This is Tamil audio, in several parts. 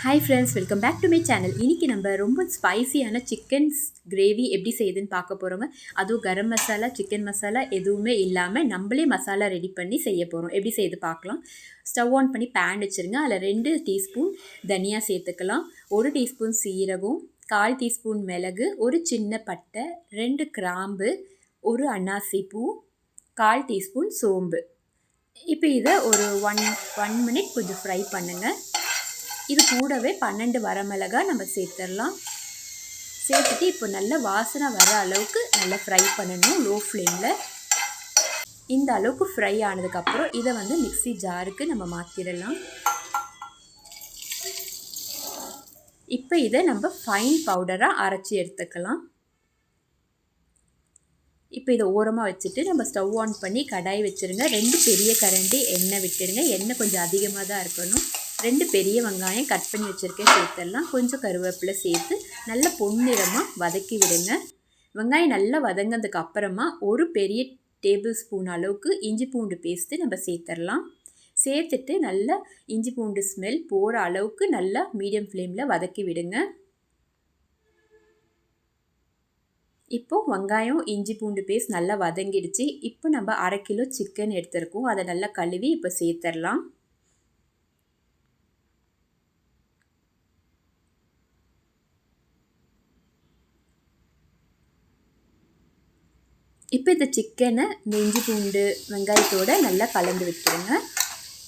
Hi friends, welcome back to my channel. இன்னைக்கு நம்ம ரொம்ப ஸ்பைசியான சிக்கன் கிரேவி எப்படி செய்யுதுன்னு பார்க்க போகிறோங்க. அதுவும் கரம் மசாலா, சிக்கன் மசாலா எதுவுமே இல்லாமல் நம்மளே மசாலா ரெடி பண்ணி செய்ய போகிறோம். எப்படி செய்து பார்க்கலாம். ஸ்டவ் ஆன் பண்ணி பேன் வச்சுருங்க. அதில் 2 டீஸ்பூன் தனியா சேர்த்துக்கலாம், 1 டீஸ்பூன் சீரகம், 1/4 டீஸ்பூன் மிளகு, ஒரு சின்ன பட்டை, 2 கிராம்பு, ஒரு அன்னாசி பூ, 1/4 டீஸ்பூன் சோம்பு. இப்போ இதை ஒரு ஒன் மினிட் கொஞ்சம் ஃப்ரை பண்ணுங்கள். இது கூடவே 12 வரமிளகாய் நம்ம சேர்த்துடலாம். சேர்த்துட்டு இப்போ நல்ல வாசனை வர அளவுக்கு நல்லா ஃப்ரை பண்ணணும் லோ ஃப்ளேமில். இந்த அளவுக்கு ஃப்ரை ஆனதுக்கப்புறம் இதை மிக்ஸி ஜாருக்கு நம்ம மாற்றிடலாம். இப்போ இதை நம்ம ஃபைன் பவுடராக அரைச்சி எடுத்துக்கலாம். இப்போ இதை ஓரமாக வச்சுட்டு நம்ம ஸ்டவ் ஆன் பண்ணி கடாய் வச்சுருங்க. 2 பெரிய கரண்டி எண்ணெய் விட்டுடுங்க. எண்ணெய் கொஞ்சம் அதிகமாக தான் இருக்கணும். 2 பெரிய வெங்காயம் கட் பண்ணி வச்சுருக்கேன் சேர்த்துடலாம். கொஞ்சம் கருவேப்பிலை சேர்த்து நல்லா பொன்னிறமாக வதக்கி விடுங்க. வெங்காயம் நல்லா வதங்கினதுக்கு அப்புறமா ஒரு பெரிய டேபிள் ஸ்பூன் அளவுக்கு இஞ்சி பூண்டு பேஸ்ட்டு நம்ம சேர்த்துடலாம். சேர்த்துட்டு நல்லா இஞ்சி பூண்டு ஸ்மெல் போகிற அளவுக்கு நல்லா மீடியம் ஃப்ளேமில் வதக்கி விடுங்க. இப்போது வெங்காயம் இஞ்சி பூண்டு பேஸ்ட் நல்லா வதங்கிடுச்சு. இப்போ நம்ம 1/2 கிலோ சிக்கன் எடுத்துருக்கோம். அதை நல்லா கழுவி இப்போ சேர்த்துடலாம். இப்போ இந்த சிக்கனை இந்த இஞ்சி பூண்டு வெங்காயத்தோடு நல்லா கலந்து விட்டுருங்க.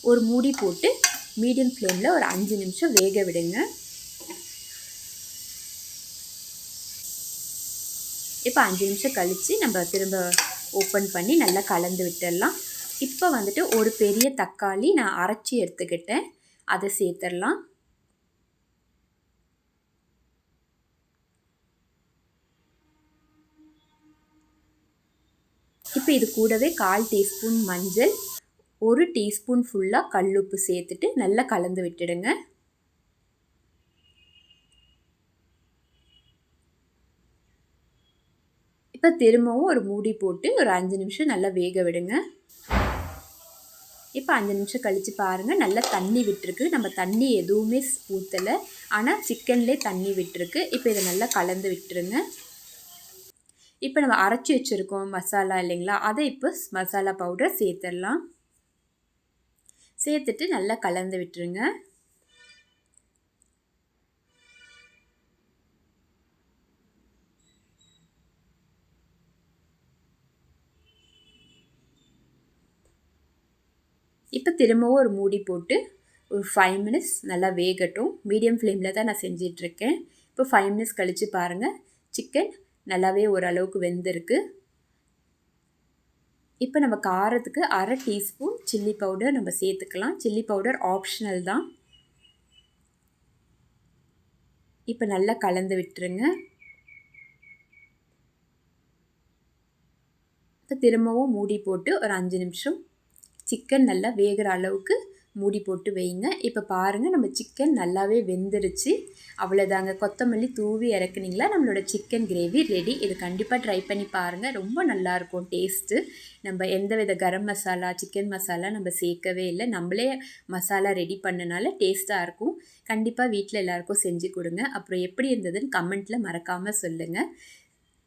ஒரு மூடி போட்டு மீடியம் ஃப்ளேமில் ஒரு 5 நிமிஷம் வேக விடுங்க. இப்போ 5 நிமிஷம் கழித்து நம்ம திரும்ப ஓப்பன் பண்ணி நல்லா கலந்து விட்டுடலாம். இப்போ ஒரு பெரிய தக்காளி நான் அரைச்சி எடுத்துக்கிட்டேன், அதை சேர்த்துடலாம். இப்போ இது கூடவே 1/4 டீஸ்பூன் மஞ்சள், 1 டீஸ்பூன் ஃபுல்லாக கல்லுப்பு சேர்த்துட்டு நல்லா கலந்து விட்டுடுங்க. இப்போ திரும்பவும் ஒரு மூடி போட்டு ஒரு 5 நிமிஷம் நல்லா வேக விடுங்க. இப்போ 5 நிமிஷம் கழித்து பாருங்கள், நல்லா தண்ணி விட்டுருக்கு. நம்ம தண்ணி எதுவுமே ஊற்றலை, ஆனால் சிக்கன்லேயே தண்ணி விட்டுருக்கு. இப்போ இதை நல்லா கலந்து விட்டுருங்க. இப்போ நம்ம அரைச்சி வச்சுருக்கோம் மசாலா இல்லைங்களா, அதை இப்போ மசாலா பவுடர் சேர்த்துடலாம். சேர்த்துட்டு நல்லா கலந்து விட்டுருங்க. இப்போ திரும்பவும் ஒரு மூடி போட்டு ஒரு 5 மினிட்ஸ் நல்லா வேகட்டும். மீடியம் ஃப்ளேமில் தான் நான் செஞ்சிட்ருக்கேன். இப்போ 5 மினிட்ஸ் கழித்து பாருங்கள், சிக்கன் நல்லாவே ஓரளவுக்கு வெந்திருக்கு. இப்போ நம்ம காரத்துக்கு 1/2 டீஸ்பூன் சில்லி பவுடர் நம்ம சேர்த்துக்கலாம். சில்லி பவுடர் ஆப்ஷனல் தான். இப்போ நல்லா கலந்து விட்டுருங்க. இப்போ திரும்பவும் மூடி போட்டு ஒரு 5 நிமிஷம் சிக்கன் நல்லா வேகிற அளவுக்கு மூடி போட்டு வைங்க. இப்போ பாருங்கள், நம்ம சிக்கன் நல்லாவே வெந்துருச்சு. அவ்வளோதாங்க, கொத்தமல்லி தூவி இறக்குனீங்களா, நம்மளோட சிக்கன் கிரேவி ரெடி. இது கண்டிப்பாக ட்ரை பண்ணி பாருங்கள், ரொம்ப நல்லாயிருக்கும் டேஸ்ட்டு. நம்ம எந்த வித கரம் மசாலா, சிக்கன் மசாலா நம்ம சேர்க்கவே இல்லை, நம்மளே மசாலா ரெடி பண்ணனால டேஸ்ட்டாக இருக்கும். கண்டிப்பாக வீட்டில் எல்லாேருக்கும் செஞ்சு கொடுங்க. அப்புறம் எப்படி இருந்ததுன்னு கமெண்ட்டில் மறக்காமல் சொல்லுங்கள்.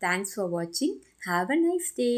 தேங்க்ஸ் ஃபார் வாட்சிங். Have a nice day.